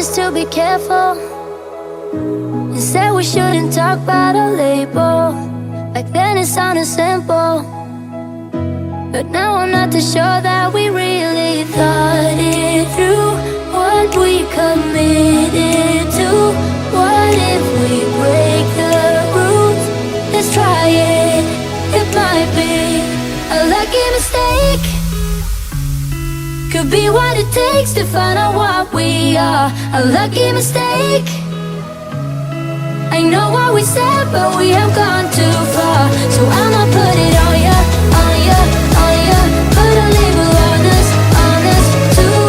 us to be careful. You said we shouldn't talk about a label. Back then it sounded simple, but now I'm not too sure that we really thought it through. What we committed to. What if we break the rules? Let's try it. It might be a lucky mistake. Could be what it takes to find out what we are. A lucky mistake. I know what we said, but we have gone too far. So I'ma put it on ya, on ya, on ya. Put a label on us too.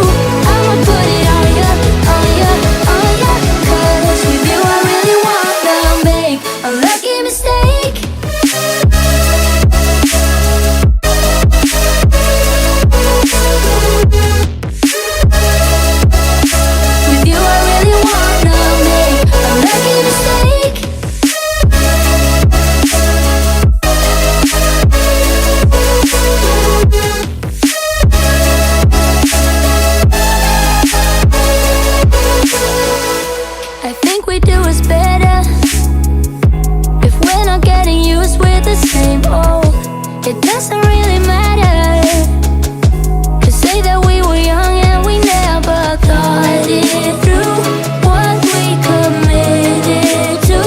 I'ma put it on ya, on ya, on ya. 'Cause with you I really wanna make a lucky mistake. With you I really wanna make a lucky mistake. I think we do is better if we're not getting used with the same old. It doesn't really matter. Could say that we were young and we never thought it through. What we committed to.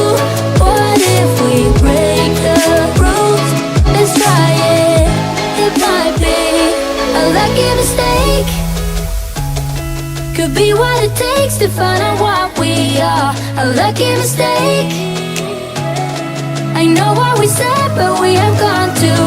What if we break the rules? Let's try it. It might be a lucky mistake. Could be what it takes to find out what we are. A lucky mistake. I know what we said, but we have gone too